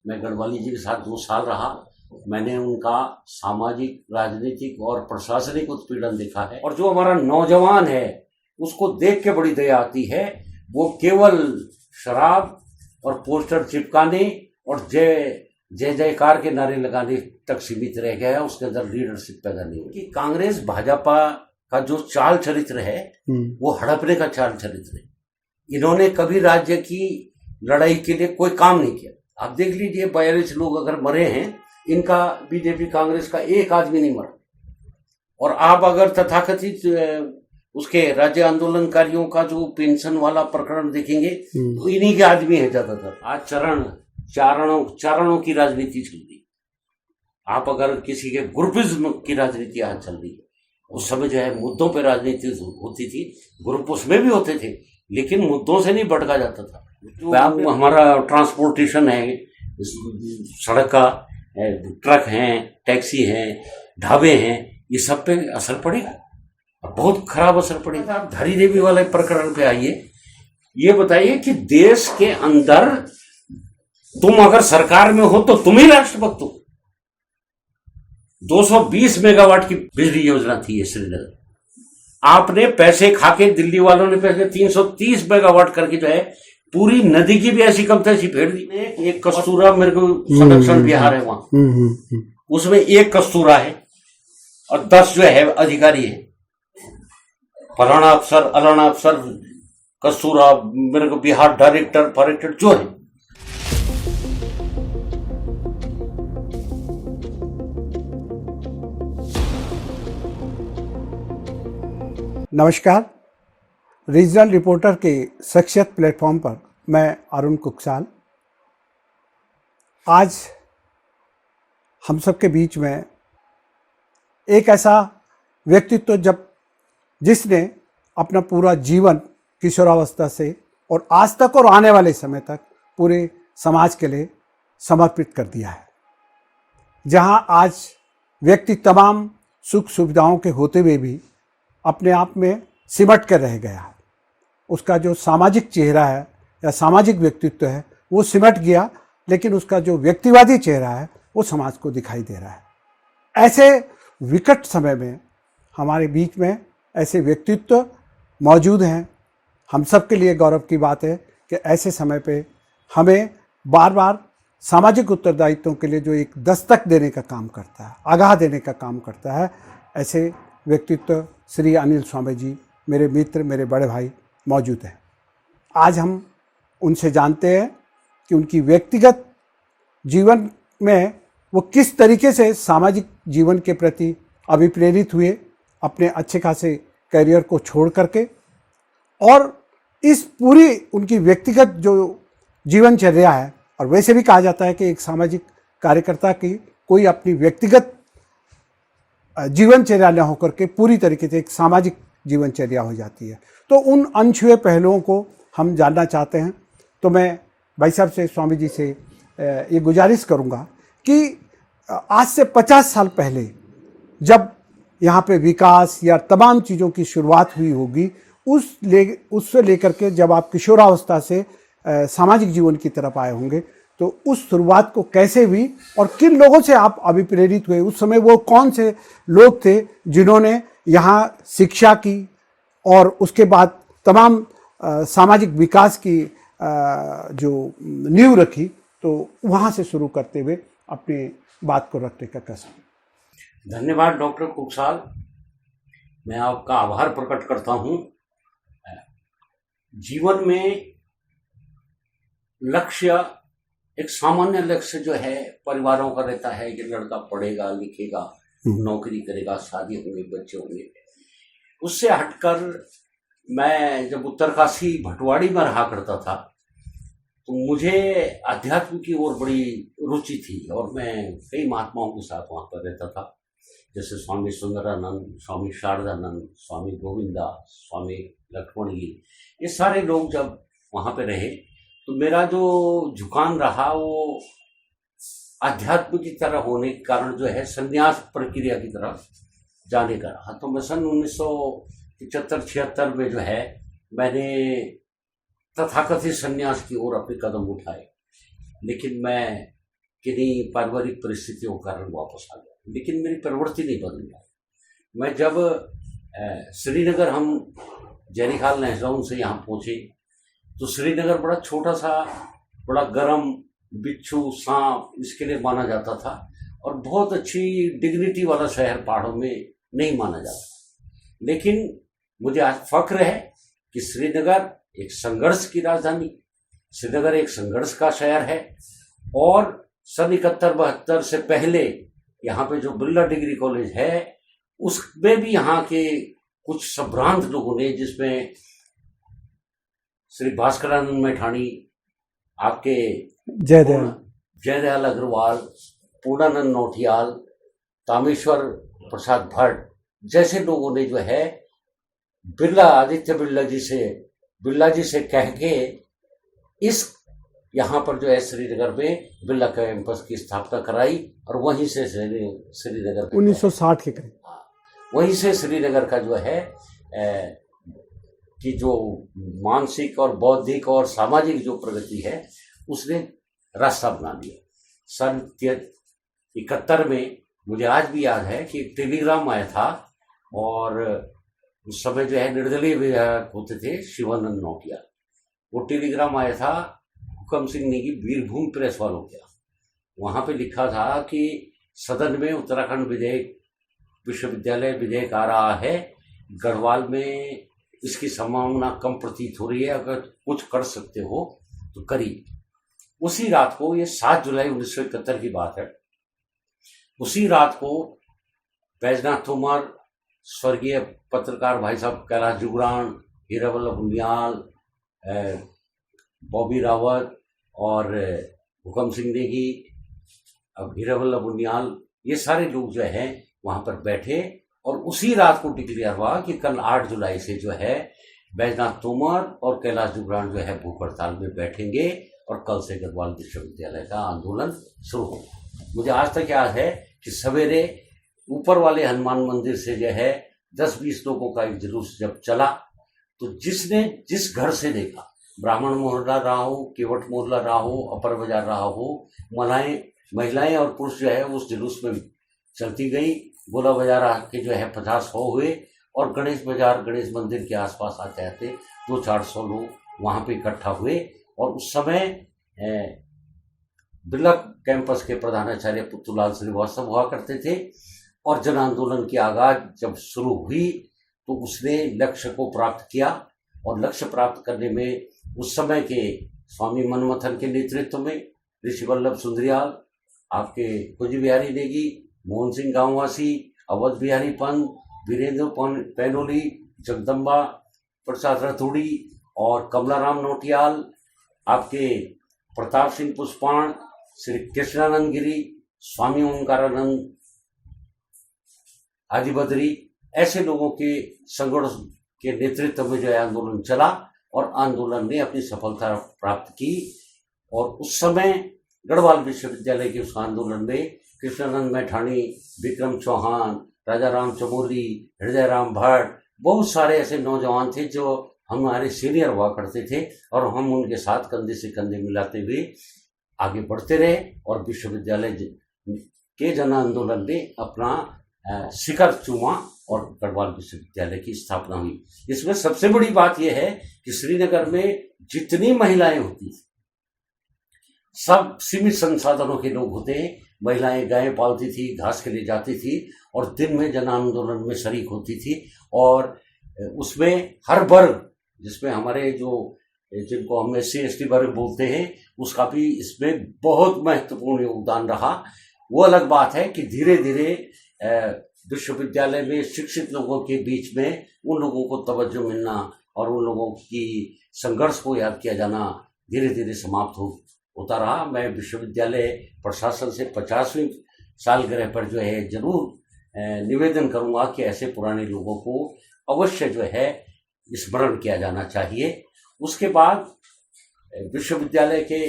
मैं गढ़वाली जी के साथ 2 साल रहा। मैंने उनका सामाजिक, राजनीतिक और प्रशासनिक उत्पीड़न देखा है। और जो हमारा नौजवान है उसको देख के बड़ी दया आती है। वो केवल शराब और पोस्टर चिपकाने और जय जयकार के नारे लगाने तक सीमित रह गया है। उसके अंदर लीडरशिप पैदा नहीं हुई। कांग्रेस भाजपा का जो चाल चरित्र है वो हड़पने का चाल चरित्र है। इन्होंने कभी राज्य की लड़ाई के लिए कोई काम नहीं किया। आप देख लीजिए 42 लोग अगर मरे हैं, इनका बीजेपी कांग्रेस का एक आदमी नहीं मरा। और आप अगर तथाकथित उसके राज्य आंदोलनकारियों का जो पेंशन वाला प्रकरण देखेंगे तो इन्हीं के आदमी है ज्यादातर। आज चारणों की राजनीति चल रही है। आप अगर किसी के ग्रुपिज्म की राजनीति आज चल रही है। उस समय जो है मुद्दों पे राजनीति होती थी, ग्रुप उसमें भी होते थे, लेकिन मुद्दों से नहीं भटका जाता था। तो हमारा ट्रांसपोर्टेशन है, सड़क का, ट्रक हैं, टैक्सी हैं, ढाबे हैं, ये सब पे असर पड़ेगा और बहुत खराब असर पड़ेगा। आप धारी देवी वाले प्रकरण पे आइए। ये बताइए कि देश के अंदर तुम अगर सरकार में हो तो तुम ही राष्ट्रभक्त हो। 220 मेगावाट की बिजली योजना थी ये श्रीनगर। आपने पैसे खाके, दिल्ली वालों ने पैसे 330 मेगावाट करके जो है पूरी नदी की भी ऐसी कम तैसी फेर दी। एक कस्तूरा मेरे को संरक्षण विहार है वहां, उसमें एक कस्तूरा है और 10 जो है अधिकारी है। फलाना अफसर, अलाना अफसर, कस्तूरा मेरे को बिहार डायरेक्टर जो है। नमस्कार, रीजनल रिपोर्टर के शख्सियत प्लेटफॉर्म पर मैं अरुण कुकसाल। आज हम सबके बीच में एक ऐसा व्यक्तित्व जिसने अपना पूरा जीवन किशोरावस्था से और आज तक और आने वाले समय तक पूरे समाज के लिए समर्पित कर दिया है। जहां आज व्यक्ति तमाम सुख सुविधाओं के होते हुए भी अपने आप में सिमट कर रह गया है। उसका जो सामाजिक चेहरा है या सामाजिक व्यक्तित्व है वो सिमट गया, लेकिन उसका जो व्यक्तिवादी चेहरा है वो समाज को दिखाई दे रहा है। ऐसे विकट समय में हमारे बीच में ऐसे व्यक्तित्व मौजूद हैं। हम सब के लिए गौरव की बात है कि ऐसे समय पे हमें बार बार सामाजिक उत्तरदायित्वों के लिए जो एक दस्तक देने का काम करता है, आगाह देने का काम करता है, ऐसे व्यक्तित्व श्री अनिल स्वामी जी, मेरे मित्र, मेरे बड़े भाई मौजूद हैं। आज हम उनसे जानते हैं कि उनकी व्यक्तिगत जीवन में वो किस तरीके से सामाजिक जीवन के प्रति अभिप्रेरित हुए अपने अच्छे खासे करियर को छोड़ करके, और इस पूरी उनकी व्यक्तिगत जो जीवनचर्या है, और वैसे भी कहा जाता है कि एक सामाजिक कार्यकर्ता की कोई अपनी व्यक्तिगत जीवनचर्या न होकर के पूरी तरीके से एक सामाजिक जीवनचर्या हो जाती है। तो उन अनछुए पहलुओं को हम जानना चाहते हैं। तो मैं भाई साहब से, स्वामी जी से ये गुजारिश करूंगा कि आज से 50 साल पहले जब यहाँ पे विकास या तमाम चीज़ों की शुरुआत हुई होगी, उससे लेकर के जब आप किशोरावस्था से सामाजिक जीवन की तरफ आए होंगे, तो उस शुरुआत को कैसे हुई और किन लोगों से आप अभिप्रेरित हुए? उस समय वो कौन से लोग थे जिन्होंने यहाँ शिक्षा की और उसके बाद तमाम सामाजिक विकास की जो नींव रखी? तो वहाँ से शुरू करते हुए अपनी बात को रखने का कसम। धन्यवाद डॉक्टर कुकसाल, मैं आपका आभार प्रकट करता हूँ। जीवन में लक्ष्य, एक सामान्य लक्ष्य जो है परिवारों का रहता है कि लड़का पढ़ेगा, लिखेगा, नौकरी करेगा, शादी होंगे, बच्चे होंगे। उससे हटकर मैं जब उत्तरकाशी भटवाड़ी में रहा करता था तो मुझे अध्यात्म की ओर बड़ी रुचि थी और मैं कई महात्माओं के साथ वहाँ पर रहता था, जैसे स्वामी सुंदरानंद, स्वामी शारदानंद, स्वामी गोविंदा, स्वामी लक्ष्मण गिरी। ये सारे लोग जब वहाँ पे रहे तो मेरा जो झुकान रहा वो अध्यात्म की तरह होने के कारण जो है संन्यास प्रक्रिया की तरफ जाने का रहा। तो मैं सन 1975-76 में जो है मैंने तथाकथित संन्यास की ओर अपने कदम उठाए, लेकिन मैं किन्हीं पारिवारिक परिस्थितियों के कारण वापस आ गया, लेकिन मेरी प्रवृत्ति नहीं बदल गई। मैं जब श्रीनगर हम जयनिखाल नेहराउन से यहाँ पहुँचे तो श्रीनगर बड़ा छोटा सा, बड़ा गर्म, बिच्छू सांप इसके लिए माना जाता था और बहुत अच्छी डिग्निटी वाला शहर पहाड़ों में नहीं माना जाता। लेकिन मुझे आज फक्र है कि श्रीनगर एक संघर्ष की राजधानी, श्रीनगर एक संघर्ष का शहर है और सन 71-72 से पहले यहाँ पे जो बिरला डिग्री कॉलेज है उसमें भी यहाँ के कुछ संभ्रांत लोगों ने, जिसमें श्री भास्करानंद मैठाणी, आपके जयदयाल अग्रवाल, पूर्णानंद नौटियाल, तामेश्वर प्रसाद भट्ट जैसे लोगों ने जो है आदित्य बिरला जी से कह के इस यहाँ पर जो है श्रीनगर में बिरला कैंपस की स्थापना कराई और वहीं से श्रीनगर 1960 के करीब वहीं से श्रीनगर का जो है कि जो मानसिक और बौद्धिक और सामाजिक जो प्रगति है उसने रास्ता बना लिया। सन 71 में मुझे आज भी याद है कि एक टेलीग्राम आया था और उस समय जो है निर्दलीय विधायक होते थे शिवानंद नौटियाल, वो टेलीग्राम आया था हुकम सिंह नेगी वीरभूमि प्रेस वालों का। वहाँ पे लिखा था कि सदन में उत्तराखंड विश्वविद्यालय विधेयक आ रहा है, गढ़वाल में इसकी संभावना कम प्रतीत हो रही है, अगर कुछ कर सकते हो तो करिए। उसी रात को, ये 7 जुलाई 1971 की बात है, उसी रात को बैजनाथ तोमर, स्वर्गीय पत्रकार भाई साहब कैलाश जुगरान, हीरावल्लभ उनियाल, बॉबी रावत और हुकम सिंह नेगी, अब हीरावल्लभ उनियाल, ये सारे लोग जो है वहाँ पर बैठे और उसी रात को डिक्लेयर हुआ कि कल 8 जुलाई से जो है बैजनाथ तोमर और कैलाश जुगरान जो है भूख हड़ताल में बैठेंगे और कल से गढ़वाल विश्वविद्यालय का आंदोलन शुरू होगा। मुझे आज तक याद है कि सवेरे ऊपर वाले हनुमान मंदिर से जो है 10-20 लोगों का एक जुलूस जब चला तो जिसने जिस घर से देखा, ब्राह्मण मोहल्ला रहा हो, केवट मोहल्ला रहा हो, अपर बाजार रहा हो, महिलाएं और पुरुष जो है उस जुलूस में चलती गई। गोला बाजार के जो है 50-100 हुए और गणेश मंदिर के आसपास आते आते 200-400 लोग वहाँ पे इकट्ठा हुए और उस समय बिरला कैंपस के प्रधानाचार्य पुत्तूलाल श्रीवास्तव हुआ करते थे और जन आंदोलन की आगाज जब शुरू हुई तो उसने लक्ष्य को प्राप्त किया और लक्ष्य प्राप्त करने में उस समय के स्वामी मनमथन के नेतृत्व में ऋषि वल्लभ सुंदरियाल, आपके कुंज बिहारी नेगी, मोहन सिंह गांववासी, अवध बिहारी पंत, वीरेंद्र पैनोली, जगदम्बा प्रसाद रतूड़ी और कमलाराम नौटियाल, आपके प्रताप सिंह पुष्पाण, श्री कृष्णानंद गिरी, स्वामी ओंकारानंद आदिबद्री, ऐसे लोगों के संगठन के नेतृत्व में जो है आंदोलन चला और आंदोलन ने अपनी सफलता प्राप्त की। और उस समय गढ़वाल विश्वविद्यालय के उस आंदोलन में कृष्णानंद मैठाणी, विक्रम चौहान, राजा राम चमोली, हृदय राम भट्ट, बहुत सारे ऐसे नौजवान थे जो हमारे सीनियर हुआ करते थे और हम उनके साथ कंधे से कंधे मिलाते हुए आगे बढ़ते रहे और विश्वविद्यालय के जन आंदोलन ने अपना शिखर चूमा और गढ़वाल विश्वविद्यालय की स्थापना हुई। इसमें सबसे बड़ी बात यह है कि श्रीनगर में जितनी महिलाएं होती थी सब सीमित संसाधनों के लोग होते हैं। महिलाएं गायें पालती थी, घास के लिए जाती थी और दिन में जन आंदोलन में शरीक होती थी और उसमें हर वर्ग, जिसमें हमारे जिनको हम SC/ST वर्ग बोलते हैं, उसका भी इसमें बहुत महत्वपूर्ण योगदान रहा। वो अलग बात है कि धीरे धीरे विश्वविद्यालय में शिक्षित लोगों के बीच में उन लोगों को तवज्जो मिलना और उन लोगों की संघर्ष को याद किया जाना धीरे धीरे समाप्त होता रहा। मैं विश्वविद्यालय प्रशासन से 50वीं सालगिरह पर जो है जरूर निवेदन करूंगा कि ऐसे पुराने लोगों को अवश्य जो है स्मरण किया जाना चाहिए। उसके बाद विश्वविद्यालय के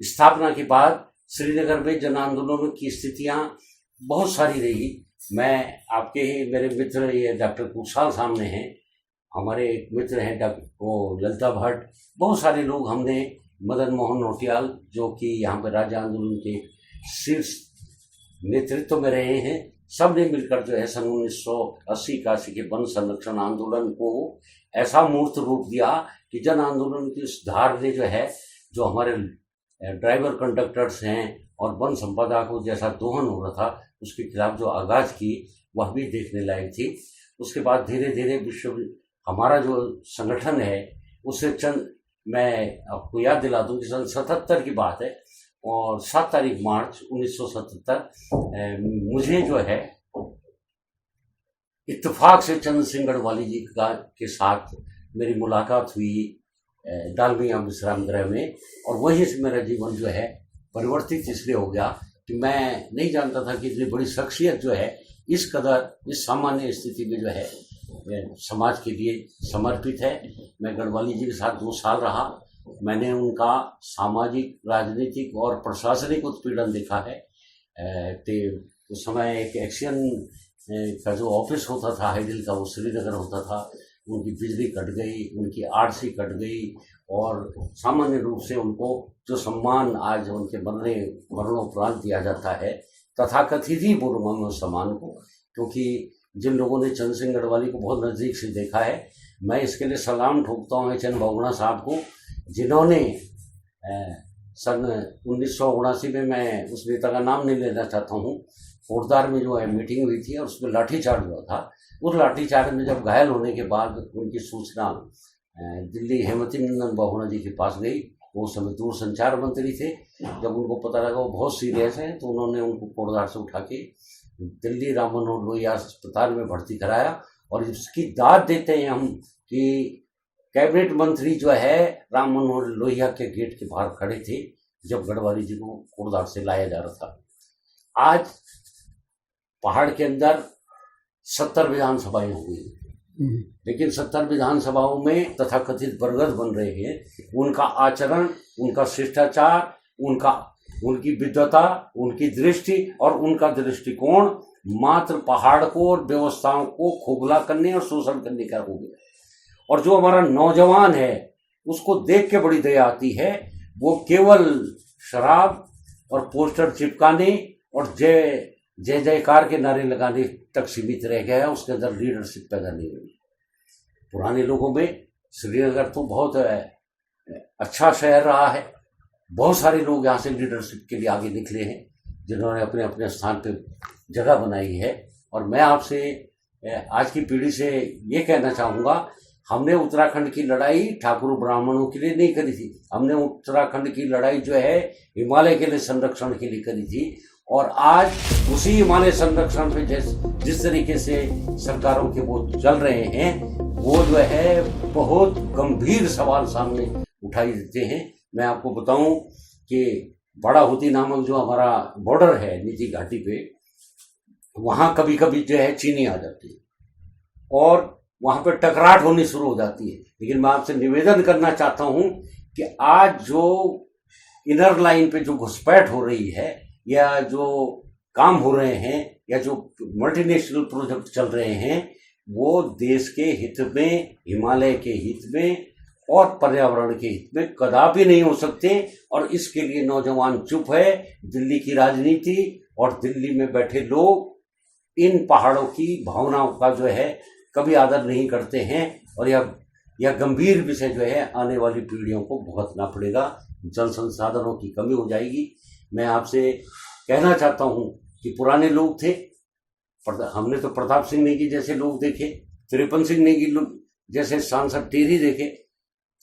स्थापना के बाद श्रीनगर में जन आंदोलनों की स्थितियां बहुत सारी रही। मैं मेरे मित्र ये डॉक्टर कुशाल सामने हैं, हमारे एक मित्र हैं डॉक्टर ललिता भट्ट, बहुत सारे लोग हमने मदन मोहन नौटियाल, जो कि यहाँ पर राज्य आंदोलन के शीर्ष नेतृत्व में रहे हैं, सब ने मिलकर जो है सन 1980-81 के वन संरक्षण आंदोलन को ऐसा मूर्त रूप दिया कि जन आंदोलन की उस धार ने जो है, जो हमारे ड्राइवर कंडक्टर्स हैं और वन संपदा को जैसा दोहन हो रहा था, उसके खिलाफ जो आगाज की, वह भी देखने लायक थी। उसके बाद धीरे धीरे हमारा जो संगठन है उससे मैं आपको याद दिला दूं कि सन 77 की बात है और 7 तारीख मार्च 1977 मुझे जो है इत्तेफाक से चंद्र सिंह गढ़वाली जी के साथ मेरी मुलाकात हुई डालमिया विश्राम गृह में, और वहीं से मेरा जीवन जो है परिवर्तित इसलिए हो गया कि मैं नहीं जानता था कि इतनी बड़ी शख्सियत जो है इस कदर इस सामान्य स्थिति में जो है समाज के लिए समर्पित है। मैं गढ़वाली जी के साथ 2 साल रहा। मैंने उनका सामाजिक, राजनीतिक और प्रशासनिक उत्पीड़न देखा है। उस समय एक एक्शन का जो ऑफिस होता था हाईडिल का, वो श्रीनगर होता था। उनकी बिजली कट गई, उनकी आरसी कट गई, और सामान्य रूप से उनको जो सम्मान आज उनके मरणोपरांत दिया जाता है, तथाकथित ही बोलूँगा मैं उस सम्मान को, क्योंकि जिन लोगों ने चंद्र सिंह गढ़वाली को बहुत नज़दीक से देखा है, मैं इसके लिए सलाम ठोकता हूँ एच.एन. बहुगुणा साहब को, जिन्होंने सन 1979 में, मैं उस नेता का नाम नहीं लेना चाहता हूँ, कोटद्वार में जो है मीटिंग हुई थी और उसमें लाठीचार्ज हुआ था। उस लाठीचार्ज में जब घायल होने के बाद उनकी सूचना दिल्ली हेमवती नंदन बहुगुणा जी के पास गई, वो उस समय दूर संचार मंत्री थे। जब उनको पता लगा वो बहुत सीरियस है, तो उन्होंने उनको कोटद्वार से उठा के दिल्ली राम मनोहर लोहिया अस्पताल में भर्ती कराया। और इसकी दाद देते हैं हम कि कैबिनेट मंत्री जो है राम मनोहर लोहिया के गेट के बाहर खड़े थे जब गढ़वाली जी को कोटद्वार से लाया जा रहा था। आज पहाड़ के अंदर 70 विधानसभाएं हो गई, लेकिन 70 विधानसभाओं में तथाकथित बरगद बन रहे हैं। उनका आचरण, उनका शिष्टाचार, उनकी विद्वता, उनकी दृष्टि और उनका दृष्टिकोण मात्र पहाड़ को और व्यवस्थाओं को खोखला करने और शोषण करने का हो गया। और जो हमारा नौजवान है उसको देख के बड़ी दया आती है। वो केवल शराब और पोस्टर चिपकाने और जय जयकार के नारे लगाने तक सीमित रह गया है, उसके अंदर लीडरशिप पैदा नहीं हुई। पुराने लोगों में श्रीनगर तो बहुत अच्छा शहर रहा है, बहुत सारे लोग यहाँ से लीडरशिप के लिए आगे निकले हैं, जिन्होंने अपने अपने स्थान पे जगह बनाई है। और मैं आपसे आज की पीढ़ी से ये कहना चाहूँगा, हमने उत्तराखंड की लड़ाई ठाकुर ब्राह्मणों के लिए नहीं करी थी, हमने उत्तराखंड की लड़ाई जो है हिमालय के लिए संरक्षण के लिए करी थी। और आज उसी हिमालय संरक्षण पे जिस तरीके से सरकारों के वो चल रहे हैं, वो जो है बहुत गंभीर सवाल सामने उठाई देते हैं। मैं आपको बताऊं कि बड़ा होती नामक जो हमारा बॉर्डर है नीति घाटी पे, वहां कभी कभी जो है चीनी आ जाती है और वहां पे टकराट होनी शुरू हो जाती है। लेकिन मैं आपसे निवेदन करना चाहता हूं कि आज जो इनर लाइन पे जो घुसपैठ हो रही है, या जो काम हो रहे हैं, या जो मल्टीनेशनल प्रोजेक्ट चल रहे हैं, वो देश के हित में, हिमालय के हित में और पर्यावरण के हित में कदापि नहीं हो सकते। और इसके लिए नौजवान चुप है। दिल्ली की राजनीति और दिल्ली में बैठे लोग इन पहाड़ों की भावनाओं का जो है कभी आदर नहीं करते हैं, और यह गंभीर विषय जो है आने वाली पीढ़ियों को भुगतना पड़ेगा। जल संसाधनों की कमी हो जाएगी। मैं आपसे कहना चाहता हूं कि पुराने लोग थे, हमने तो प्रताप सिंह नेगी जैसे लोग देखे, त्रिपन सिंह नेगी जैसे सांसद टेरी देखे।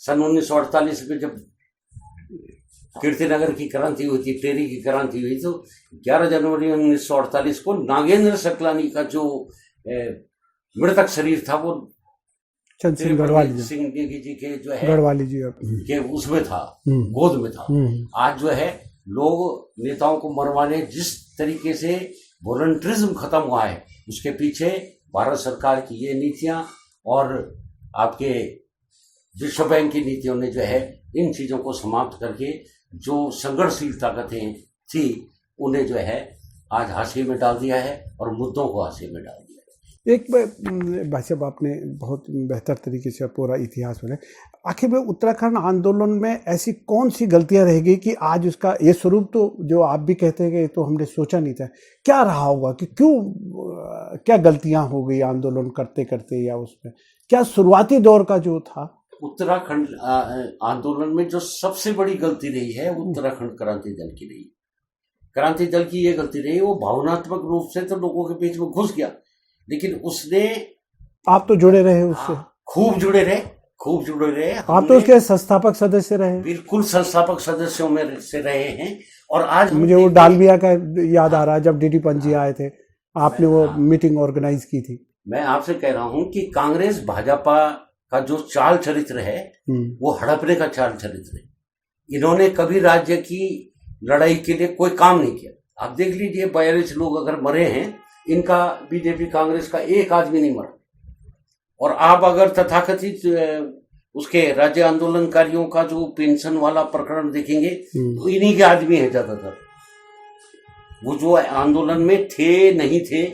सन 1948 में जब कीर्तिनगर की क्रांति हुई थी, टेरी की क्रांति हुई, तो 11 जनवरी 1948 को नागेंद्र सकलानी का जो मृतक शरीर था वो चंद्र सिंह गढ़वाली सिंह नेगी जी के जो है गढ़वाली जी के उसमें था, गोद में था। आज जो है लोग नेताओं को मरवाने जिस तरीके से वॉलंटरिज्म खत्म हुआ है, उसके पीछे भारत सरकार की ये नीतियां और आपके विश्व बैंक की नीतियों ने जो है इन चीजों को समाप्त करके जो संघर्षशील ताकतें थी उन्हें जो है आज हाशिए में डाल दिया है और मुद्दों को हाशिए में डाल दिया है। एक भाई साहब, आपने बहुत बेहतर तरीके से पूरा इतिहास बनाया। आखिर में उत्तराखंड आंदोलन में ऐसी कौन सी गलतियां रह गई कि आज उसका ये स्वरूप, तो जो आप भी कहते हैं कि ये तो हमने सोचा नहीं था, क्या रहा होगा कि क्यों, क्या गलतियां हो गई आंदोलन करते करते, या उसमें क्या शुरुआती दौर का जो था? उत्तराखंड आंदोलन में जो सबसे बड़ी गलती रही है उत्तराखंड क्रांति दल की रही। क्रांति दल की ये गलती रही, वो भावनात्मक रूप से तो लोगों के बीच में घुस गया, लेकिन उसने, आप तो जुड़े रहे उससे, खूब जुड़े रहे। आप तो उसके संस्थापक सदस्य रहे। बिल्कुल संस्थापक सदस्यों में से रहे हैं। और आज मुझे वो डालमिया का याद आ रहा है, जब डीडी पंजी आए थे, आपने वो मीटिंग ऑर्गेनाइज की थी। मैं आपसे कह रहा हूं कि कांग्रेस भाजपा का जो चाल चरित्र है वो हड़पने का चाल चरित्र है। इन्होंने कभी राज्य की लड़ाई के लिए कोई काम नहीं किया। आप देख लीजिए, 42 लोग अगर मरे हैं, इनका बीजेपी कांग्रेस का एक आदमी नहीं मरा। और आप अगर तथाकथित उसके राज्य आंदोलनकारियों का जो पेंशन वाला प्रकरण देखेंगे तो इन्हीं के आदमी है ज्यादातर। वो जो आंदोलन में थे नहीं थे,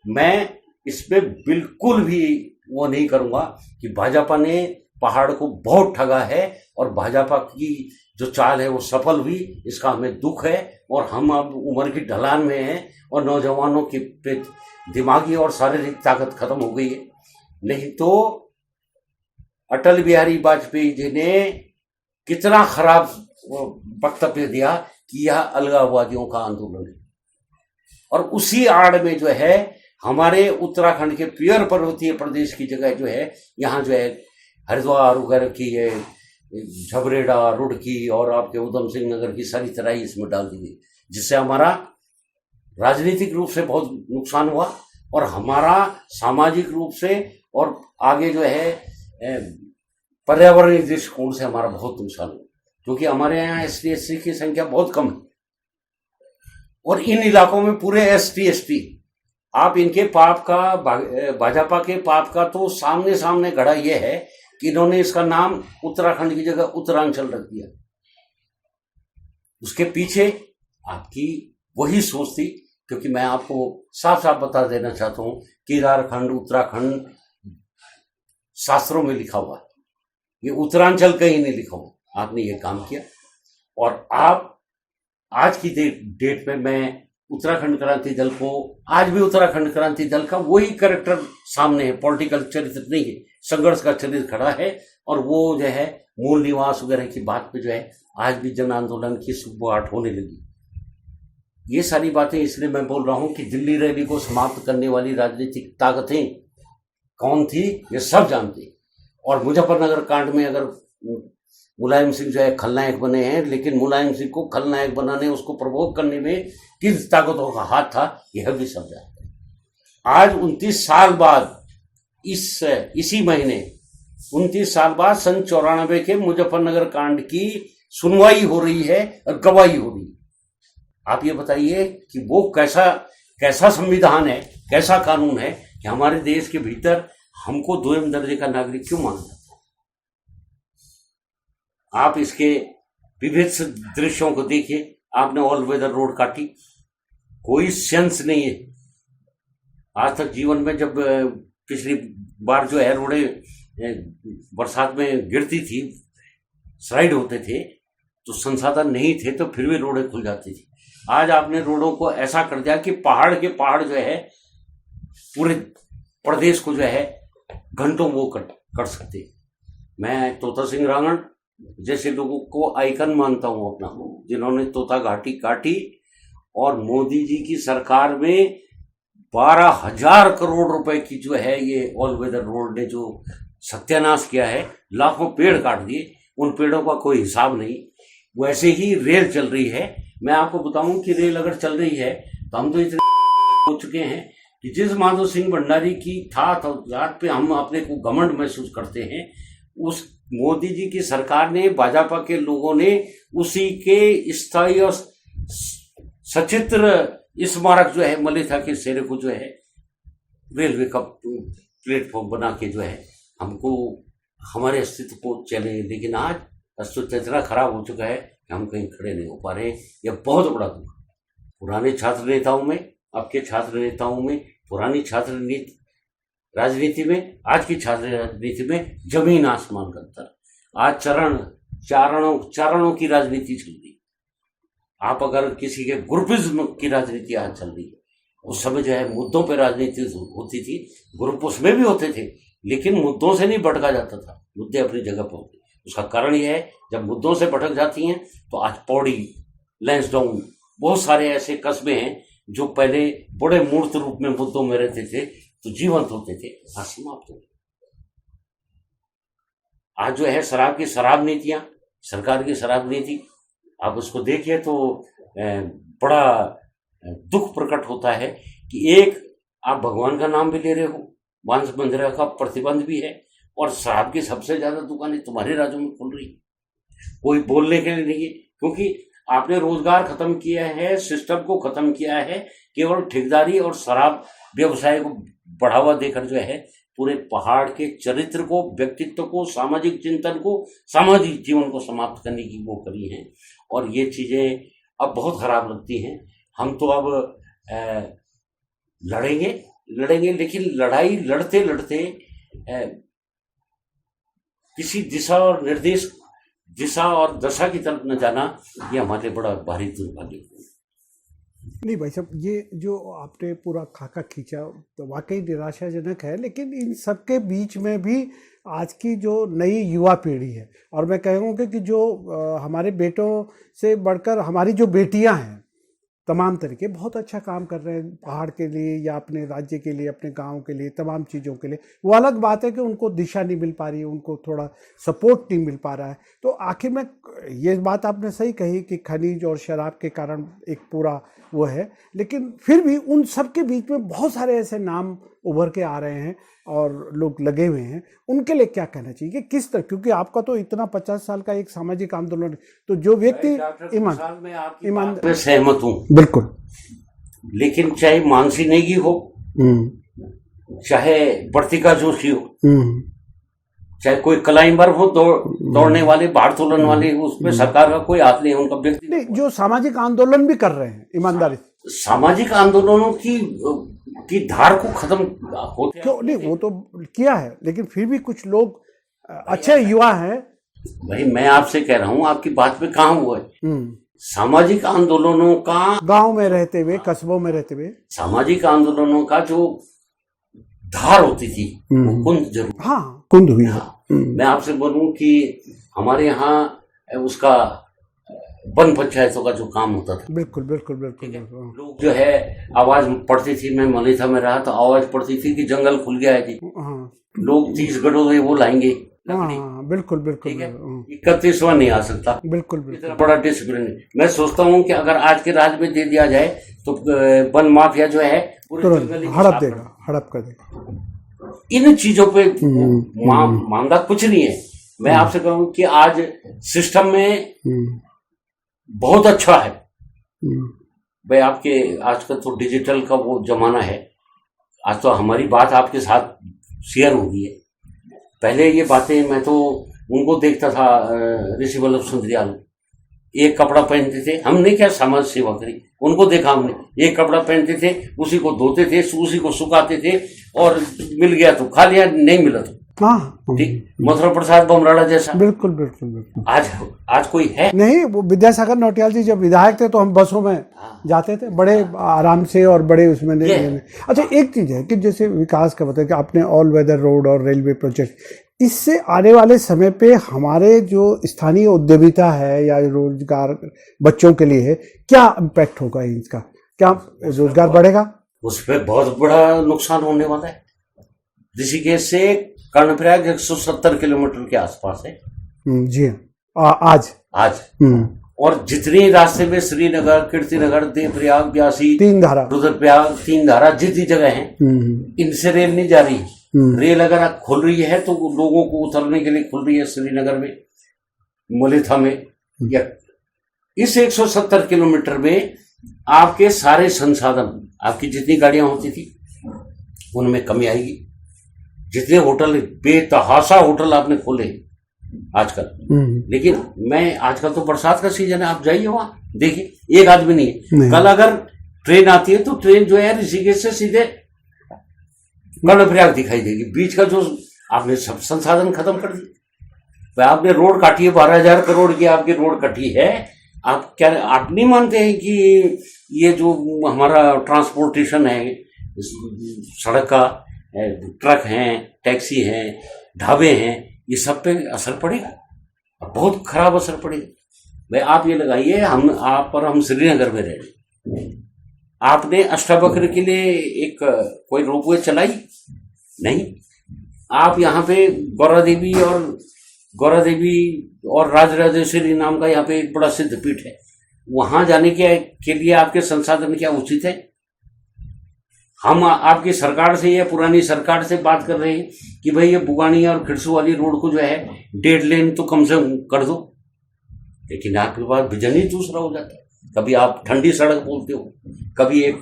मैं इसमें बिल्कुल भी वो नहीं करूंगा कि भाजपा ने पहाड़ को बहुत ठगा है और भाजपा की जो चाल है वो सफल हुई, इसका हमें दुख है। और हम अब उम्र की ढलान में हैं और नौजवानों की दिमागी और शारीरिक ताकत खत्म हो गई है। नहीं तो अटल बिहारी वाजपेयी जी ने कितना खराब वक्तव्य दिया कि यह अलगाववादियों का आंदोलन है। और उसी आड़ में जो है हमारे उत्तराखंड के प्योर पर्वतीय प्रदेश की जगह जो है, यहाँ जो है हरिद्वार वगैरह की है, झबरेड़ा, रुड़की और आपके उधम सिंह नगर की सारी तराई इसमें डाल दी गई, जिससे हमारा राजनीतिक रूप से बहुत नुकसान हुआ और हमारा सामाजिक रूप से और आगे जो है पर्यावरणीय दृष्टिकोण से हमारा बहुत नुकसान हुआ, क्योंकि हमारे यहाँ ST SC की संख्या बहुत कम है और इन इलाकों में पूरे ST ST। आप इनके पाप का, भाजपा के पाप का तो सामने सामने घड़ा यह है कि इन्होंने इसका नाम उत्तराखंड की जगह उत्तरांचल रख दिया। उसके पीछे आपकी वही सोच थी, क्योंकि मैं आपको साफ साफ बता देना चाहता हूं, केदारखंड उत्तराखंड शास्त्रों में लिखा हुआ है, ये उत्तरांचल कहीं नहीं लिखा हुआ। आपने ये काम किया और आप आज की डेट में मैं उत्तराखंड क्रांति दल को, आज भी उत्तराखंड क्रांति दल का वही कैरेक्टर सामने है, पॉलिटिकल चरित्र नहीं है, संघर्ष का चरित्र खड़ा है। और वो जो है मूल निवास वगैरह की बात पे जो है आज भी जन आंदोलन की सुबुगाहट होने लगी। ये सारी बातें इसलिए मैं बोल रहा हूं कि दिल्ली रैली को समाप्त करने वाली राजनीतिक ताकतें कौन थी ये सब जानते। और मुजफ्फरनगर कांड में अगर मुलायम सिंह जो है खलनायक बने हैं, लेकिन मुलायम सिंह को खलनायक बनाने, उसको प्रवोक करने में किन ताकतों का हाथ था यह भी सब जानते हैं। आज 29 साल बाद, इसी महीने 29 साल बाद सन 94 के मुजफ्फरनगर कांड की सुनवाई हो रही है और गवाही हो रही है। आप ये बताइए कि वो कैसा संविधान है, कैसा कानून है कि हमारे देश के भीतर हमको दोयम दर्जे का नागरिक क्यों माना जाता है। आप इसके विभिन्न दृश्यों को देखिए। आपने ऑल वेदर रोड काटी, कोई सेंस नहीं है आज तक जीवन में। जब पिछली बार जो है रोडें बरसात में गिरती थी, स्लाइड होते थे, तो संसाधन नहीं थे तो फिर भी रोडें खुल जाती थी। आज आपने रोडों को ऐसा कर दिया कि पहाड़ के पहाड़ जो है पूरे प्रदेश को जो है घंटों वो कर सकते। मैं तोता सिंह रांगड़ जैसे लोगों को आइकन मानता हूं अपना, जिन्होंने तोता घाटी काटी और मोदी जी की सरकार में 12,000 करोड़ रुपए की जो है ये ऑल वेदर रोड ने जो सत्यानाश किया है, लाखों पेड़ काट दिए, उन पेड़ों का कोई हिसाब नहीं। वैसे ही रेल चल रही है। मैं आपको बताऊं कि रेल अगर चल रही है तो हम तो इतने हो चुके हैं कि जिस माधव सिंह भंडारी की याद पे हम अपने को घमंड महसूस करते हैं, उस मोदी जी की सरकार ने, भाजपा के लोगों ने उसी के स्थायी और सचित्र स्मारक जो है मलिथा के शेरे को जो है रेलवे का प्लेटफॉर्म बना के जो है हमको हमारे अस्तित्व को चले। लेकिन आज अस्तित्व इतना खराब हो चुका है कि हम कहीं खड़े नहीं हो पा रहे हैं। यह बहुत बड़ा दुख। पुराने छात्र नेताओं में, अब के छात्र नेताओं में पुरानी छात्र राजनीति में, आज की छात्र राजनीति में जमीन आसमान का अंतर। आज चारणों की राजनीति चल रही। आप अगर किसी के ग्रुपिज्म की राजनीति आज चल रही है, उस समय जो है मुद्दों पे राजनीति होती थी, ग्रुप उसमें भी होते थे, लेकिन मुद्दों से नहीं भटका जाता था, मुद्दे अपनी जगह पर होते। उसका कारण यह है, जब मुद्दों से भटक जाती हैं तो आज पौड़ी, लैंसडाउन, बहुत सारे ऐसे कस्बे हैं जो पहले बड़े मूर्त रूप में मुद्दों में रहते थे, तो जीवंत होते थे, आज समाप्त हो गए। आज जो है शराब नीतियां, सरकार की शराब नीति, आप उसको देखिए तो बड़ा दुख प्रकट होता है कि एक आप भगवान का नाम भी ले रहे हो, मांस मंदिर का प्रतिबंध भी है, और शराब की सबसे ज्यादा दुकानें तुम्हारे राज्यों में खुल रही। कोई बोलने के लिए नहीं है, क्योंकि आपने रोजगार खत्म किया है, सिस्टम को खत्म किया है, केवल ठेकेदारी और शराब व्यवसाय को बढ़ावा देकर जो है पूरे पहाड़ के चरित्र को, व्यक्तित्व को, सामाजिक चिंतन को, सामाजिक जीवन को समाप्त करने की वो करी है। और ये चीजें अब बहुत खराब लगती हैं। हम तो अब लड़ेंगे, लेकिन लड़ाई लड़ते लड़ते किसी दिशा और दशा की तरफ न जाना, ये हमारे लिए बड़ा भारी दुर्भाग्य है। नहीं भाई साहब, ये जो आपने पूरा खाका खींचा तो वाकई निराशाजनक है, लेकिन इन सबके बीच में भी आज की जो नई युवा पीढ़ी है, और मैं कहूँगा कि जो हमारे बेटों से बढ़कर हमारी जो बेटियां हैं, तमाम तरीके बहुत अच्छा काम कर रहे हैं पहाड़ के लिए या अपने राज्य के लिए, अपने गांव के लिए, तमाम चीज़ों के लिए। वो अलग बात है कि उनको दिशा नहीं मिल पा रही है, उनको थोड़ा सपोर्ट नहीं मिल पा रहा है। तो आखिर में ये बात आपने सही कही कि खनिज और शराब के कारण एक पूरा वो है, लेकिन फिर भी उन सब के बीच में बहुत सारे ऐसे नाम उभर के आ रहे हैं और लोग लगे हुए हैं। उनके लिए क्या कहना चाहिए कि किस तरह, क्योंकि आपका तो इतना 50 साल का एक सामाजिक आंदोलन, तो जो व्यक्ति ईमान मैं सहमत हूँ बिल्कुल, लेकिन चाहे मानसी नेगी हो, चाहे वर्तिका जोशी हो, चाहे कोई क्लाइंबर हो, दौड़ने वाले, भार तोलन वाले, उसमें सरकार का कोई हाथ नहीं है, उनका व्यक्ति नहीं। जो सामाजिक आंदोलन भी कर रहे हैं ईमानदारी, सामाजिक आंदोलनों की धार को खत्म होते क्यों नहीं, वो तो किया है, लेकिन फिर भी कुछ लोग अच्छे युवा हैं। भाई मैं आपसे कह रहा हूँ, आपकी बात में कहाँ हुआ है? सामाजिक आंदोलनों का, गांव में रहते हुए, कस्बों में रहते हुए, सामाजिक आंदोलनों का जो धार होती थी वो कुंद जरूर, हाँ कुंद हुई। हाँ। मैं आपसे बोलूं कि हमारे यहाँ उसका वन पंचायतों का जो काम होता था, बिल्कुल बिल्कुल बिल्कुल, लोग जो है आवाज पड़ती थी, मैं मलिथा में रहा तो आवाज पड़ती थी कि जंगल खुल गया है जी, लोग 30 गढ़ों वो लाएंगे लकड़ी, बिल्कुल बिल्कुल, 31वां नहीं आ सकता, बिल्कुल इतना बड़ा डिसिप्लिन है। मैं सोचता हूँ कि अगर आज के राज्य में दे दिया जाए तो वन माफिया जो है हड़प कर देगा। इन चीजों पे मामला कुछ नहीं है। मैं आपसे कहूँ कि आज सिस्टम में बहुत अच्छा है भाई, आपके आजकल तो डिजिटल का वो जमाना है, आज तो हमारी बात आपके साथ शेयर हो गई है। पहले ये बातें मैं तो उनको देखता था, ऋषि वल्लभ सुंदरियाल एक कपड़ा पहनते थे, हमने क्या समाज सेवा करी, उनको देखा हमने, एक कपड़ा पहनते थे, उसी को धोते थे, उसी को सुखाते थे, और मिल गया तो खा लिया, नहीं मिला तो ठीक। मथुरा प्रसाद बमराड़ा जैसा, बिल्कुल बिल्कुल बिल्कुल। आज कोई है नहीं। वो विद्यासागर नौटियाल जी जब विधायक थे तो हम बसों में जाते थे बड़े आराम से और बड़े उसमें नहीं। अच्छा, एक चीज है कि जैसे विकास का बताया कि आपने ऑल वेदर रोड और रेलवे प्रोजेक्ट, इससे आने वाले समय पे हमारे जो स्थानीय उद्यमिता है या रोजगार बच्चों के लिए है, क्या इम्पैक्ट होगा इसका? क्या रोजगार बढ़ेगा? उस पर बहुत बड़ा नुकसान होने वाला है। ऋषिकेश से कर्णप्रयाग 170 किलोमीटर के आसपास है जी आज और जितनी रास्ते में श्रीनगर, कीर्तिनगर, देवप्रयाग, ब्यासी, रुद्रप्रयाग, तीन धारा जितनी जगह है, इनसे रेल नहीं जा रही। रेल अगर खुल रही है तो लोगों को उतरने के लिए खुल रही है श्रीनगर में, मलिथा में, या इस 170 किलोमीटर में आपके सारे संसाधन, आपकी जितनी गाड़ियां होती थी उनमें कमी आएगी। जितने होटल, बेतहाशा होटल आपने खोले आजकल, लेकिन मैं आजकल तो बरसात का सीजन है, आप जाइए वहां देखिए, एक आदमी नहीं है। कल अगर ट्रेन आती है तो ट्रेन जो है ऋषिकेश से सीधे कर्णप्रयाग दिखाई देगी। बीच का जो आपने सब संसाधन खत्म कर दिए। आपने रोड काटी है, 12,000 करोड़ की आपकी रोड कटी है। आप क्या आप नहीं मानते हैं कि ये जो हमारा ट्रांसपोर्टेशन है, सड़क का, ट्रक हैं, टैक्सी हैं, ढाबे हैं, ये सब पे असर पड़ेगा और बहुत खराब असर पड़ेगा। भाई आप ये लगाइए, हम श्रीनगर में रह रहे, आपने अष्टवक्र के लिए एक कोई रोपवे चलाई नहीं। आप यहाँ पे गौरा देवी और राजराजेश्वरी नाम का यहाँ पे एक बड़ा सिद्ध पीठ है, वहां जाने के लिए आपके संसाधन क्या उचित है? हम आपकी सरकार से या पुरानी सरकार से बात कर रहे हैं कि भाई ये बुगानी और खिरसू वाली रोड को जो है 1.5 लेन तो कम से कम कर दो, लेकिन आपके पास विजन ही दूसरा हो जाता है। कभी आप ठंडी सड़क बोलते हो, कभी एक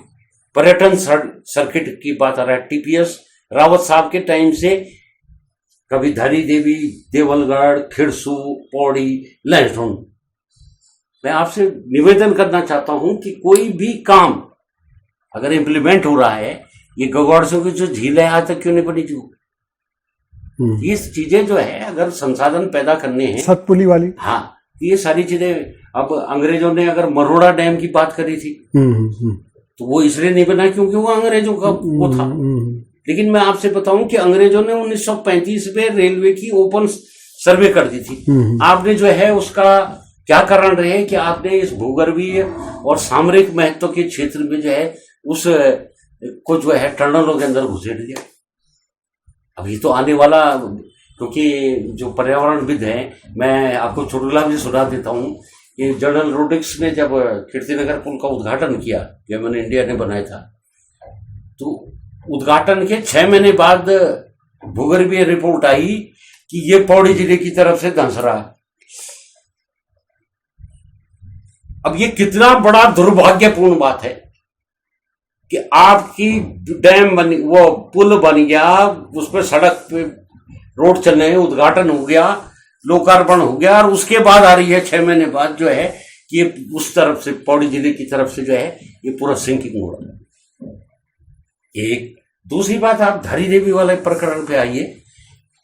पर्यटन सर्किट की बात आ रहा है, टीपीएस रावत साहब के टाइम से, कभी धरी देवी, देवलगढ़, खिरसू, पौड़ी, लहसुन। मैं आपसे निवेदन करना चाहता हूं कि कोई भी काम अगर इम्प्लीमेंट हो रहा है, ये गगौड़सों की जो झील है आज तक क्यों नहीं बनी थी? ये चीजें जो है अगर संसाधन पैदा करने हैं, सतपुली वाली, हाँ, ये सारी चीजें। अब अंग्रेजों ने अगर मरोड़ा डैम की बात करी थी तो वो इसलिए नहीं बना क्योंकि वो अंग्रेजों का वो था। लेकिन मैं आपसे बताऊं कि अंग्रेजों ने 1935 में रेलवे की ओपन सर्वे कर दी थी। आपने जो है उसका क्या कारण रहे कि आपने इस भूगर्भीय और सामरिक महत्व के क्षेत्र में जो है उस को जो है टनलों के अंदर घुसेड़ दिया। अब ये तो आने वाला, क्योंकि जो पर्यावरणविद हैं, मैं आपको चुटकुला भी सुना देता हूँ कि जनरल रोड्रिक्स ने जब कीर्तिनगर पुल का उद्घाटन किया, गेमन इंडिया ने बनाया था, तो उद्घाटन के 6 महीने बाद भूगर्भीय रिपोर्ट आई कि ये पौड़ी जिले की तरफ से धंस रहा है। अब ये कितना बड़ा दुर्भाग्यपूर्ण बात है कि आपकी डैम बनी, वो पुल बन गया, उस पर सड़क पे रोड चलने, उद्घाटन हो गया, लोकार्पण हो गया, और उसके बाद आ रही है 6 महीने बाद जो है कि ये उस तरफ से, पौड़ी जिले की तरफ से जो है ये पूरा सिंकिंग हो रहा है। एक दूसरी बात, आप धरी देवी वाले प्रकरण पे आइए।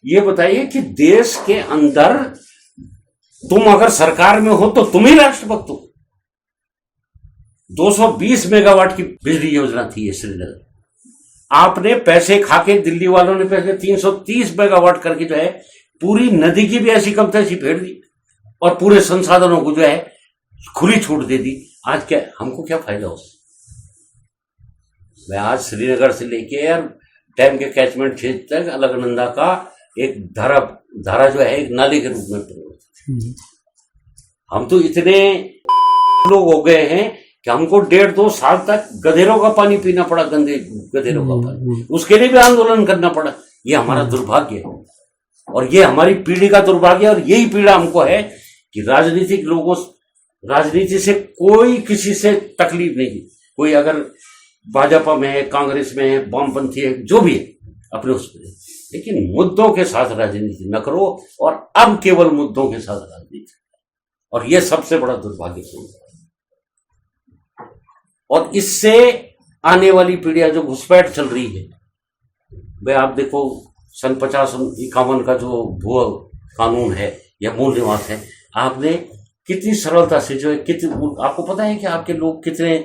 ये बताइए कि देश के अंदर तुम अगर सरकार में हो तो तुम ही राष्ट्रभक्त हो। 220 मेगावाट की बिजली योजना थी ये श्रीनगर, आपने पैसे खाके, दिल्ली वालों ने पैसे 330 मेगावाट करके जो है पूरी नदी की भी ऐसी कम तैसी फेर दी और पूरे संसाधनों को जो है खुली छूट दे दी। आज क्या हमको क्या फायदा हो? मैं आज श्रीनगर से लेके डैम के कैचमेंट क्षेत्र तक अलकनंदा का एक धारा जो है एक नाले के रूप में परिवर्तित। हम तो इतने लोग हो गए हैं कि हमको 1.5-2 साल तक गधेरों का पानी पीना पड़ा, गंदे गधेरों का पानी, उसके लिए भी आंदोलन करना पड़ा। ये हमारा दुर्भाग्य है और ये हमारी पीढ़ी का दुर्भाग्य है। और यही पीड़ा हमको है कि राजनीतिक लोगों, राजनीति से कोई किसी से तकलीफ नहीं। कोई अगर भाजपा में है, कांग्रेस में है, वामपंथी है, जो भी है अपने उसमें, लेकिन मुद्दों के साथ राजनीति न करो। और अब केवल मुद्दों के साथ राजनीति, और यह सबसे बड़ा दुर्भाग्यपूर्ण है। और इससे आने वाली पीढ़ियां जो घुसपैठ चल रही है, भाई आप देखो सन 50-51 का जो भू कानून है या मूल निवास है, आपने कितनी सरलता से जो है, आपको पता है कि आपके लोग कितने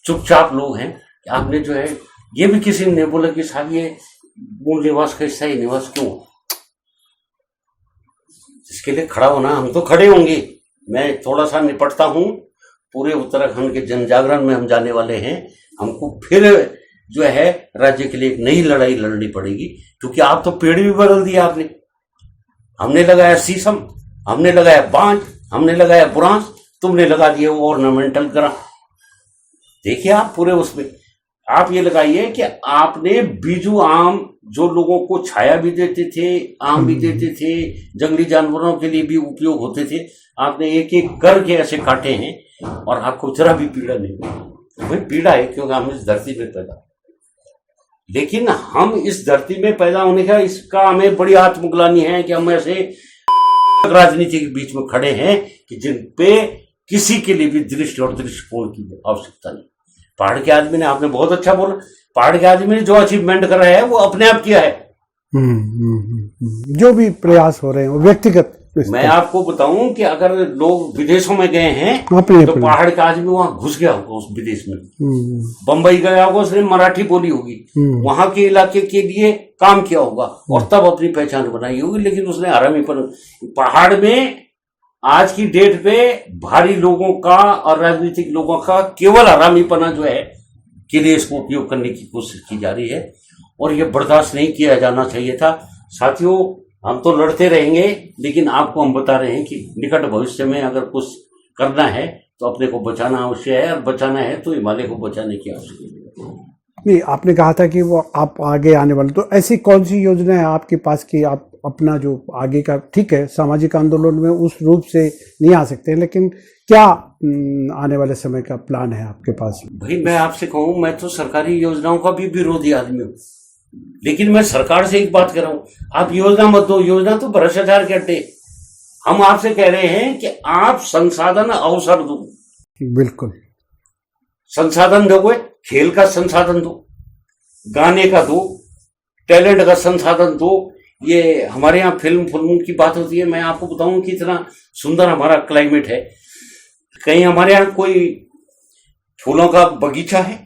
चुपचाप लोग हैं कि आपने जो है ये भी किसी ने बोला कि साहब ये मूल निवास का हिस्सा ही निवास क्यों? इसके लिए खड़ा होना, हम तो खड़े होंगे। मैं थोड़ा सा निपटता हूं, पूरे उत्तराखंड के जन जागरण में हम जाने वाले हैं। हमको फिर जो है राज्य के लिए एक नई लड़ाई लड़नी पड़ेगी, क्योंकि आप तो पेड़ भी बदल दिया आपने। हमने लगाया शीशम, हमने लगाया बांज, हमने लगाया बुरांस, तुमने लगा दिया वो ऑर्नामेंटल ग्रास। देखिए आप पूरे उसमें आप ये लगाइए कि आपने बीजू आम, जो लोगों को छाया भी देते थे, आम भी देते थे, जंगली जानवरों के लिए भी उपयोग होते थे, आपने एक एक करके ऐसे काटे हैं और आपको जरा भी पीड़ा नहीं हुई। भाई पीड़ा है क्योंकि हम इस धरती में पैदा, लेकिन हम इस धरती में पैदा होने का, इसका हमें बड़ी आत्मग्लानि है कि हम ऐसे राजनीति के बीच में खड़े हैं कि जिन पे किसी के लिए भी दृष्टि और दृष्टिकोण की आवश्यकता नहीं। पहाड़ के आदमी ने, आपने बहुत अच्छा बोला, पहाड़ के आदमी ने जो अचीवमेंट करा है वो अपने आप किया है। जो भी प्रयास हो रहे हैं वो व्यक्तिगत। मैं आपको बताऊं कि अगर लोग विदेशों में गए हैं अपने तो पहाड़ का आदमी वहां घुस गया होगा उस विदेश में। बंबई गया होगा, उसने मराठी बोली होगी, वहां के इलाके के लिए काम किया होगा और तब अपनी पहचान बनाई होगी। लेकिन उसने हरामीपन पहाड़ में आज की डेट पे भारी लोगों का और राजनीतिक लोगों का केवल हरामीपना जो है के लिए इसको उपयोग करने की कोशिश की जा रही है और ये बर्दाश्त नहीं किया जाना चाहिए था। साथियों, हम तो लड़ते रहेंगे, लेकिन आपको हम बता रहे हैं कि निकट भविष्य में अगर कुछ करना है तो अपने को बचाना आवश्यक है, और बचाना है तो हिमालय को बचाने की आवश्यकता है। नहीं, आपने कहा था कि वो आप आगे आने वाले, तो ऐसी कौन सी योजना है आपके पास कि आप अपना जो आगे का, ठीक है सामाजिक आंदोलन में उस रूप से नहीं आ सकते, लेकिन क्या आने वाले समय का प्लान है आपके पास? भाई मैं आपसे कहूं, मैं तो सरकारी योजनाओं का भी विरोधी आदमी हूं, लेकिन मैं सरकार से एक बात कर रहा हूं, आप योजना मत दो, योजना तो भ्रष्टाचार के अड्डे। हम आपसे कह रहे हैं कि आप संसाधन अवसर दो। बिल्कुल, संसाधन दोगे, खेल का संसाधन दो, गाने का दो, टैलेंट का संसाधन दो। ये हमारे यहाँ फिल्मों की बात होती है। मैं आपको बताऊं कि इतना सुंदर हमारा क्लाइमेट है, कहीं हमारे यहाँ कोई फूलों का बगीचा है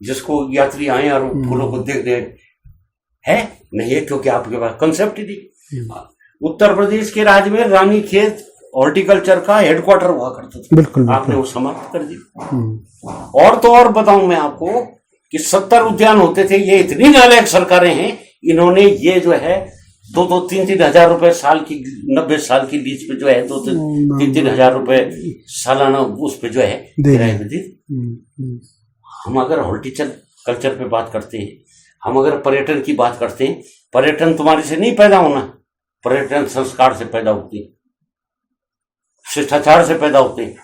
जिसको यात्री आए और फूलों को देख दे? है नहीं है, क्योंकि आपके पास कंसेप्ट ही नहीं। उत्तर प्रदेश के राज्य में रानीखेत हॉर्टिकल्चर का हेडक्वार्टर हुआ करता था, बिल्कुल, आपने वो समाप्त कर दिया। और तो और बताऊं मैं आपको कि 70 उद्यान होते थे। ये इतनी नालायक सरकारें हैं, इन्होंने ये जो है 2-3 हजार रुपए साल की, 90 साल की लीज पे जो है 2-3 हजार रुपए सालाना उस पे जो है किराए पे दी। हम अगर हॉर्टिकल्चर पे बात करते हैं, हम अगर पर्यटन की बात करते हैं, पर्यटन तुम्हारे से नहीं पैदा होना, पर्यटन संस्कार से पैदा होती है, शिष्टाचार से पैदा होते हैं,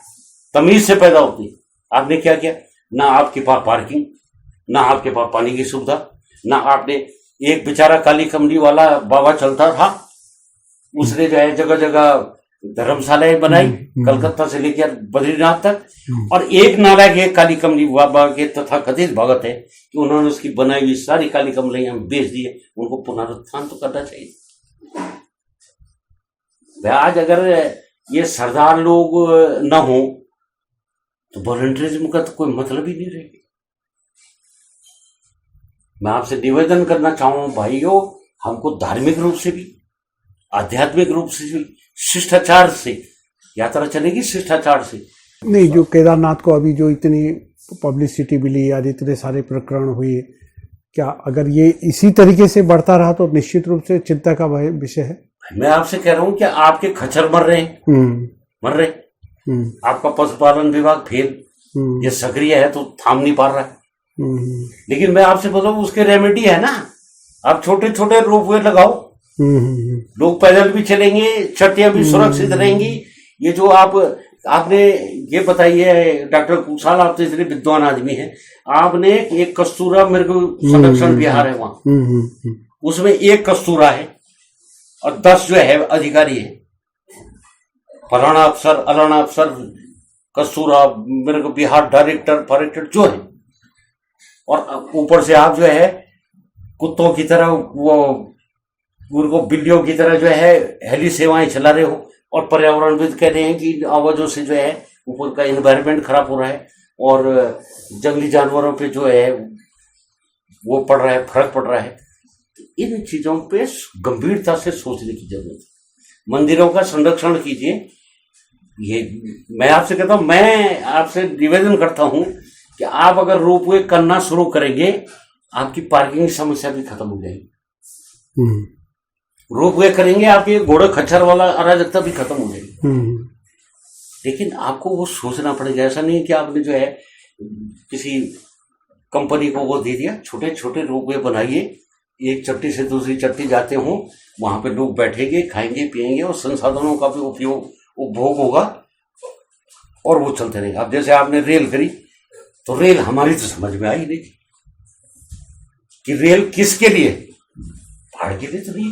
तमीज से पैदा होती है। आपने क्या किया? ना आपके पास पार्किंग, ना आपके पास पानी की सुविधा, ना आपने, एक बेचारा काली कमली वाला बाबा चलता था, उसने जो है जगह जगह धर्मशालाएं बनाई, कलकत्ता से लेकर बद्रीनाथ तक। और एक नालायक एक काली कमली बाबा के तथा कथित भगत है कि उन्होंने उसकी बनाई हुई सारी काली कमलियां बेच दी है। उनको पुनरुत्थान तो करना चाहिए। आज अगर ये सरदार लोग न हो तो वॉलंटियरिज्म का तो कोई मतलब ही नहीं रहेगा। मैं आपसे निवेदन करना चाहूंगा भाइयों, हमको धार्मिक रूप से भी, आध्यात्मिक रूप से भी, शिष्टाचार से यात्रा चलेगी, शिष्टाचार से नहीं। जो केदारनाथ को अभी जो इतनी पब्लिसिटी मिली और इतने सारे प्रकरण हुए, क्या अगर ये इसी तरीके से बढ़ता रहा तो निश्चित रूप से चिंता का विषय है। मैं आपसे कह रहा हूं कि आपके खच्चर मर रहे हैं, मर रहे, आपका पशुपालन विभाग फेल, ये सक्रिय है तो थाम नहीं पा रहा है। लेकिन मैं आपसे बोल रहा हूं, उसके रेमेडी है ना, आप छोटे छोटे रोपवे लगाओ, लोग पैदल भी चलेंगे, चट्टियां भी सुरक्षित रहेंगी। ये जो आपने ये बताइए, डॉक्टर कुशाल, आप तो इतने विद्वान आदमी हैं, आपने एक कस्तूरा मृग संरक्षण विहार है वहां, उसमें एक कस्तूरा है और 10 जो है अधिकारी है, फलाना अफसर, अलाना अफसर, कस्तूरा मृग विहार डायरेक्टर, फॉरेक्टर जो है। और ऊपर से आप जो है कुत्तों की तरह, वो उनको बिल्लियों की तरह जो है हेली सेवाएं चला रहे हो, और पर्यावरणविद कह रहे हैं कि आवाजों से जो है ऊपर का एनवायरनमेंट खराब हो रहा है और जंगली जानवरों पे जो है वो पड़ रहा है, फर्क पड़ रहा है। इन चीजों पे गंभीरता से सोचने की जरूरत है। मंदिरों का संरक्षण कीजिए। ये मैं आपसे कहता हूं, मैं आपसे निवेदन करता हूं कि आप अगर रोपवे करना शुरू करेंगे, आपकी पार्किंग की समस्या भी खत्म हो जाएगी। रोपवे करेंगे, आपके घोड़े खच्चर वाला अराजकता भी खत्म हो जाएगी। लेकिन आपको वो सोचना पड़ेगा। ऐसा नहीं कि आपने जो है किसी कंपनी को वो दे दिया। छोटे छोटे रोपवे बनाइए, एक चट्टी से दूसरी चट्टी जाते हों, वहां पे लोग बैठेंगे, खाएंगे पिएंगे और संसाधनों का भी उपभोग होगा और वो चलते रहेगा। अब जैसे आपने रेल करी, तो रेल हमारी तो समझ में आई नहीं कि रेल किसके लिए, पहाड़ के लिए तो नहीं।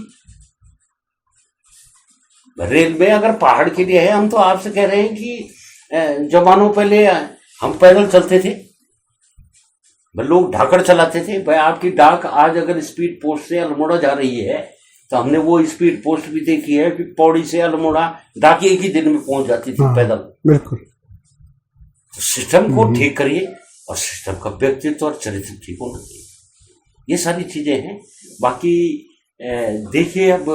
रेल में अगर पहाड़ के लिए है, हम तो आपसे कह रहे हैं कि जमानों पहले हम पैदल चलते थे, लोग ढाकड़ चलाते थे, भाई आपकी डाक आज अगर स्पीड पोस्ट से अल्मोड़ा जा रही है तो हमने वो स्पीड पोस्ट भी देखी है कि पौड़ी से अल्मोड़ा डाक एक ही दिन में पहुंच जाती थी पैदल। बिल्कुल। तो सिस्टम को ठीक करिए और सिस्टम का व्यक्तित्व और चरित्र ठीक होना चाहिए, ये सारी चीजें हैं। बाकी देखिए अब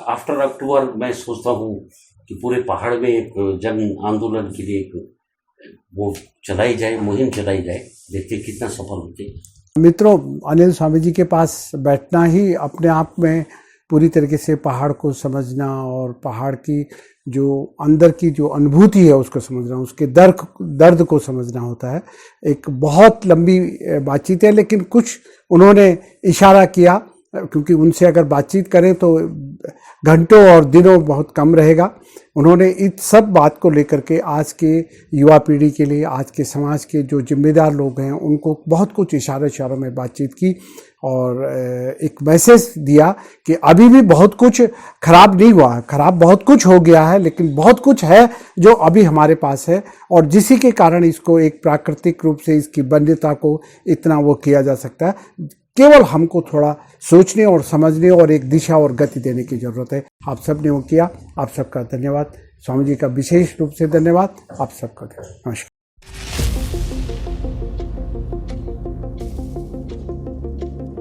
आफ्टर अक्टूबर मैं सोचता हूँ कि पूरे पहाड़ में एक जन आंदोलन के लिए एक वो चलाई जाए, मुहिम चलाई जाए, देखते कितना सफल होते। मित्रों, अनिल स्वामी जी के पास बैठना ही अपने आप में पूरी तरीके से पहाड़ को समझना और पहाड़ की जो अंदर की जो अनुभूति है उसको समझना, उसके दर्द को समझना होता है। एक बहुत लंबी बातचीत है, लेकिन कुछ उन्होंने इशारा किया, क्योंकि उनसे अगर बातचीत करें तो घंटों और दिनों बहुत कम रहेगा। उन्होंने इस सब बात को लेकर के आज के युवा पीढ़ी के लिए, आज के समाज के जो जिम्मेदार लोग हैं, उनको बहुत कुछ इशारों में बातचीत की और एक मैसेज दिया कि अभी भी बहुत कुछ खराब नहीं हुआ है, खराब बहुत कुछ हो गया है, लेकिन बहुत कुछ है जो अभी हमारे पास है और जिसी के कारण इसको एक प्राकृतिक रूप से इसकी वन्यता को इतना वो किया जा सकता है। केवल हमको थोड़ा सोचने और समझने और एक दिशा और गति देने की जरूरत है। आप सब ने वो किया, आप सबका धन्यवाद। स्वामी जी का विशेष रूप से धन्यवाद। आप सबका नमस्कार।